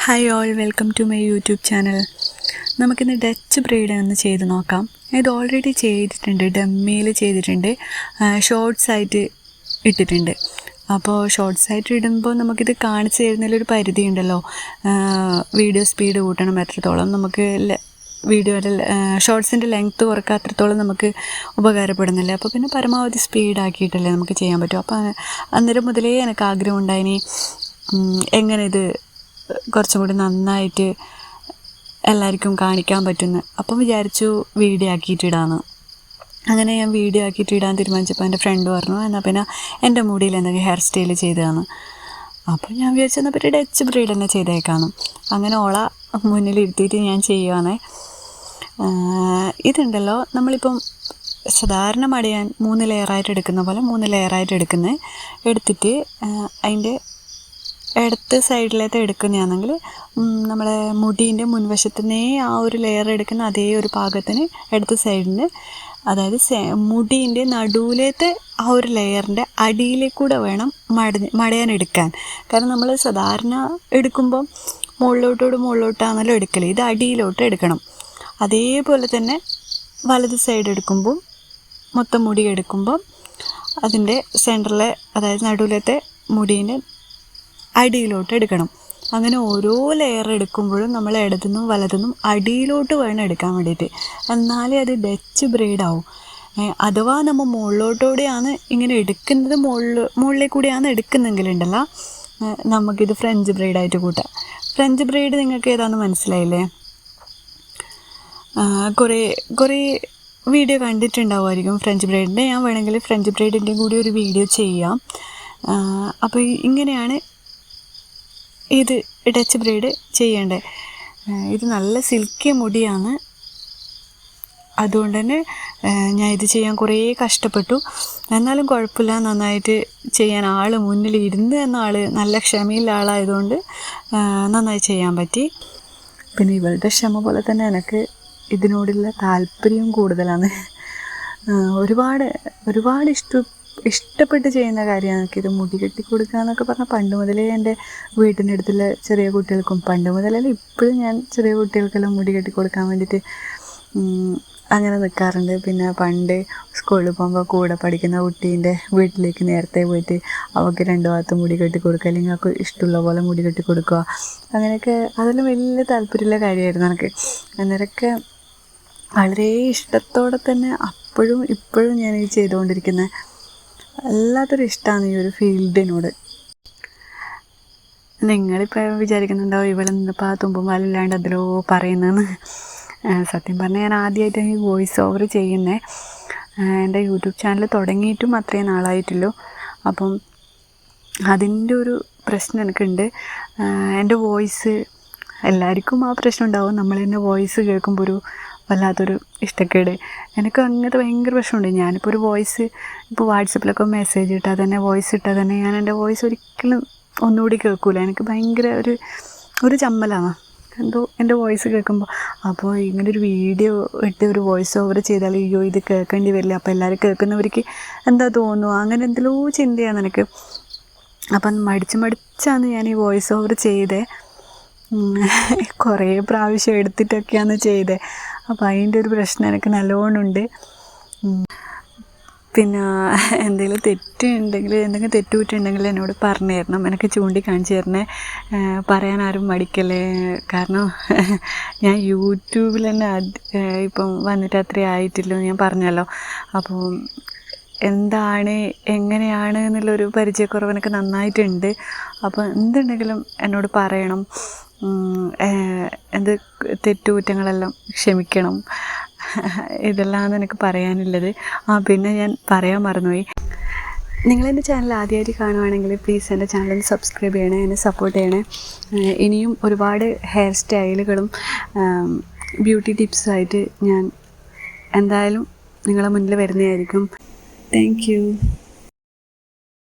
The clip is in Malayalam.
Hi all, welcome to my YouTube channel. നമുക്കിന്ന് ഡച്ച് ബ്രെയ്ഡ് ഒന്ന് ചെയ്ത് നോക്കാം. ഇത് ഓൾറെഡി ചെയ്തിട്ടുണ്ട്, ഡമ്മിയിൽ ചെയ്തിട്ടുണ്ട്, ഷോർട്സ് ആയിട്ട് ഇട്ടിട്ടുണ്ട്. അപ്പോൾ ഷോർട്സ് ആയിട്ട് ഇടുമ്പോൾ നമുക്കിത് കാണിച്ചു തരുന്നതിലൊരു പരിധി ഉണ്ടല്ലോ. വീഡിയോ സ്പീഡ് കൂട്ടണം എത്രത്തോളം നമുക്ക് വീഡിയോയുടെ ഷോർട്സിൻ്റെ ലെങ്ത്ത് കുറക്കുക അത്രത്തോളം നമുക്ക് ഉപകാരപ്പെടുന്നില്ല. അപ്പോൾ പിന്നെ പരമാവധി സ്പീഡാക്കിയിട്ടല്ലേ നമുക്ക് ചെയ്യാൻ പറ്റും. അപ്പോൾ അന്നേരം മുതലേ എനിക്ക് ആഗ്രഹം ഉണ്ടായിനി എങ്ങനെ ഇത് കുറച്ചും കൂടി നന്നായിട്ട് എല്ലാവർക്കും കാണിക്കാൻ പറ്റുന്നു. അപ്പം വിചാരിച്ചു വീഡിയോ ആക്കിയിട്ടിടാന്ന്. അങ്ങനെ ഞാൻ വീഡിയോ ആക്കിയിട്ട് ഇടാൻ തീരുമാനിച്ചപ്പോൾ എൻ്റെ ഫ്രണ്ട് പറഞ്ഞു, എന്നാൽ പിന്നെ എൻ്റെ മുടിയിൽ എന്തെങ്കിലും ഹെയർ സ്റ്റൈൽ ചെയ്തതാണ്. അപ്പോൾ ഞാൻ വിചാരിച്ചെന്നാൽ പറ്റി ഡച്ച് ബ്രെയ്ഡ് തന്നെ ചെയ്തേക്കാന്ന്. അങ്ങനെ ഓള മുന്നിലിരുത്തിയിട്ട് ഞാൻ ചെയ്യുവാണ്. ഇതുണ്ടല്ലോ, നമ്മളിപ്പം സാധാരണ മടയാൻ 3 ലെയറായിട്ട് എടുക്കുന്ന പോലെ 3 ലെയറായിട്ട് എടുത്തിട്ട് അതിൻ്റെ ഇടത്ത് സൈഡിലത്തെ എടുക്കുന്നതാണെങ്കിൽ നമ്മളെ മുടീൻ്റെ മുൻവശത്തുനിന്നേ ആ ഒരു ലെയർ എടുക്കുന്ന അതേ ഒരു പാകത്തിന് ഇടത്ത് സൈഡിന്, അതായത് മുടീൻ്റെ നടുവിലത്തെ ആ ഒരു ലെയറിൻ്റെ അടിയിലേക്കൂടെ വേണം മടയാനെടുക്കാൻ. കാരണം നമ്മൾ സാധാരണ എടുക്കുമ്പം മുകളിലോട്ടാണല്ലോ എടുക്കൽ, ഇത് അടിയിലോട്ട് എടുക്കണം. അതേപോലെ തന്നെ വലത് സൈഡ് എടുക്കുമ്പം മൊത്തം മുടി എടുക്കുമ്പം അതിൻ്റെ സെൻറ്ററിലെ, അതായത് നടുവിലത്തെ മുടീൻ്റെ അടിയിലോട്ട് എടുക്കണം. അങ്ങനെ ഓരോ ലെയർ എടുക്കുമ്പോഴും നമ്മൾ ഇടത്തുനിന്നും വലത്തുനിന്നും അടിയിലോട്ട് വേണം എടുക്കാൻ വേണ്ടിയിട്ട്, എന്നാലേ അത് ഡച്ച് ബ്രെയ്ഡ് ആവും. അഥവാ നമ്മൾ മുകളിലോട്ടുകൂടെയാണ് ഇങ്ങനെ എടുക്കുന്നത്, മുകളിലേക്ക് കൂടിയാണ് എടുക്കുന്നെങ്കിലുണ്ടല്ലോ, നമുക്കിത് ഫ്രഞ്ച് ബ്രെയ്ഡായിട്ട് കൂട്ടാം. ഫ്രഞ്ച് ബ്രെയ്ഡ് നിങ്ങൾക്ക് ഏതാണെന്ന് മനസ്സിലായില്ലേ? കുറേ വീഡിയോ കണ്ടിട്ടുണ്ടാവുമായിരിക്കും ഫ്രഞ്ച് ബ്രെയ്ഡിൻ്റെ. ഞാൻ വേണമെങ്കിൽ ഫ്രഞ്ച് ബ്രെയ്ഡിൻ്റെയും കൂടി ഒരു വീഡിയോ ചെയ്യാം. അപ്പോൾ ഇങ്ങനെയാണ് ഇത് ഡച്ച് ബ്രെയ്ഡ് ചെയ്യേണ്ടത്. ഇത് നല്ല സിൽക്കി മുടിയാണ്, അതുകൊണ്ട് തന്നെ ഞാൻ ഇത് ചെയ്യാൻ കുറേ കഷ്ടപ്പെട്ടു. എന്നാലും കുഴപ്പമില്ല, നന്നായിട്ട് ചെയ്യാൻ ആൾ മുന്നിൽ ഇരുന്ന് എന്ന ആൾ നല്ല ക്ഷമയുള്ള ആളായതുകൊണ്ട് നന്നായി ചെയ്യാൻ പറ്റി. പിന്നെ ഇവളുടെ ക്ഷമ പോലെ തന്നെ എനിക്ക് ഇതിനോടുള്ള താല്പര്യവും കൂടുതലാണ്. ഒരുപാട് ഇഷ്ടപ്പെട്ട് ചെയ്യുന്ന കാര്യമാണ് എനിക്കിത്. മുടി കെട്ടി കൊടുക്കുക എന്നൊക്കെ പറഞ്ഞാൽ പണ്ട് മുതലേ എൻ്റെ വീട്ടിൻ്റെ അടുത്തുള്ള ചെറിയ കുട്ടികൾക്കും, പണ്ട് മുതലല്ല ഇപ്പോഴും ഞാൻ ചെറിയ കുട്ടികൾക്കെല്ലാം മുടി കെട്ടി കൊടുക്കാൻ വേണ്ടിയിട്ട് അങ്ങനെ നിൽക്കാറുണ്ട്. പിന്നെ പണ്ട് സ്കൂളിൽ പോകുമ്പോൾ കൂടെ പഠിക്കുന്ന കുട്ടീൻ്റെ വീട്ടിലേക്ക് നേരത്തെ പോയിട്ട് അവൾക്ക് 2 ഭാഗത്തും മുടി കെട്ടി കൊടുക്കുക, അല്ലെങ്കിൽ അവൾക്ക് ഇഷ്ടമുള്ള പോലെ മുടി കെട്ടി കൊടുക്കുക, അങ്ങനെയൊക്കെ അതെല്ലാം വലിയ താല്പര്യമുള്ള കാര്യമായിരുന്നു എനിക്ക്. അന്നേരമൊക്കെ വളരെ ഇഷ്ടത്തോടെ തന്നെ അപ്പോഴും ഇപ്പോഴും ഞാൻ ഈ ചെയ്തുകൊണ്ടിരിക്കുന്നത്. വല്ലാത്തൊരു ഇഷ്ടമാണ് ഈ ഒരു ഫീൽഡിനോട്. നിങ്ങളിപ്പോൾ വിചാരിക്കുന്നുണ്ടാവും ഇവളെന്നിപ്പോൾ ആ തുമ്പുമാലില്ലാണ്ട് അതിലോ പറയുന്നതെന്ന്. സത്യം പറഞ്ഞാൽ ഞാൻ ആദ്യമായിട്ടാണ് ഈ വോയിസ് ഓവർ ചെയ്യുന്നത്. എൻ്റെ യൂട്യൂബ് ചാനൽ തുടങ്ങിയിട്ടും അത്രയും നാളായിട്ടുള്ളൂ. അപ്പം അതിൻ്റെ ഒരു പ്രശ്നം എനിക്കുണ്ട്. എൻ്റെ വോയിസ് എല്ലാവർക്കും ആ പ്രശ്നം ഉണ്ടാവും. നമ്മൾ തന്നെ വോയിസ് കേൾക്കുമ്പോൾ വല്ലാത്തൊരു ഇഷ്ടക്കേട്. എനിക്ക് അങ്ങനത്തെ ഭയങ്കര പ്രശ്നമുണ്ട്. ഞാനിപ്പോൾ ഒരു വോയിസ് ഇപ്പോൾ വാട്സപ്പിലൊക്കെ മെസ്സേജ് ഇട്ടാൽ തന്നെ, വോയിസ് ഇട്ടാൽ തന്നെ ഞാൻ എൻ്റെ വോയിസ് ഒരിക്കലും ഒന്നുകൂടി കേൾക്കില്ല. എനിക്ക് ഭയങ്കര ഒരു ചമ്മലാണ് എന്തോ എൻ്റെ വോയിസ് കേൾക്കുമ്പോൾ. അപ്പോൾ ഇങ്ങനൊരു വീഡിയോ ഇട്ട് ഒരു വോയിസ് ഓവർ ചെയ്താൽ അയ്യോ ഇത് കേൾക്കേണ്ടി വരില്ല, അപ്പോൾ എല്ലാവരും കേൾക്കുന്നവർക്ക് എന്താ തോന്നുക, അങ്ങനെ എന്തെല്ലോ ചിന്തയാണ് എനിക്ക്. അപ്പം മടിച്ചാണ് ഞാൻ ഈ വോയിസ് ഓവർ ചെയ്തേ. കുറേ പ്രാവശ്യം എടുത്തിട്ടൊക്കെയാണ് ചെയ്തത്. അപ്പോൾ അതിൻ്റെ ഒരു പ്രശ്നം എനിക്ക് നല്ലോണം ഉണ്ട്. പിന്നെ എന്തെങ്കിലും തെറ്റുപറ്റുണ്ടെങ്കിൽ എന്നോട് പറഞ്ഞു തരണം, എനിക്ക് ചൂണ്ടിക്കാണിച്ച് തരണേ. പറയാൻ ആരും മടിക്കല്ലേ. കാരണം ഞാൻ യൂട്യൂബിൽ തന്നെ ഇപ്പം വന്നിട്ട് അത്രയും ആയിട്ടില്ലോ, ഞാൻ പറഞ്ഞല്ലോ. അപ്പോൾ എന്താണ് എങ്ങനെയാണ് എന്നുള്ളൊരു പരിചയക്കുറവ് എനിക്ക് നന്നായിട്ടുണ്ട്. അപ്പോൾ എന്തുണ്ടെങ്കിലും എന്നോട് പറയണം. എന്ത് തെറ്റുകുറ്റങ്ങളെല്ലാം ക്ഷമിക്കണം. ഇതെല്ലാം എനിക്ക് പറയാനുള്ളത്. പിന്നെ ഞാൻ പറയാൻ മറന്നുപോയി, നിങ്ങളെൻ്റെ ചാനൽ ആദ്യമായിട്ട് കാണുവാണെങ്കിൽ പ്ലീസ് എൻ്റെ ചാനൽ സബ്സ്ക്രൈബ് ചെയ്യണേ, എന്നെ സപ്പോർട്ട് ചെയ്യണേ. ഇനിയും ഒരുപാട് ഹെയർ സ്റ്റൈലുകളും ബ്യൂട്ടി ടിപ്സുമായിട്ട് ഞാൻ എന്തായാലും നിങ്ങളെ മുന്നിൽ വരുന്നതായിരിക്കും. Thank you.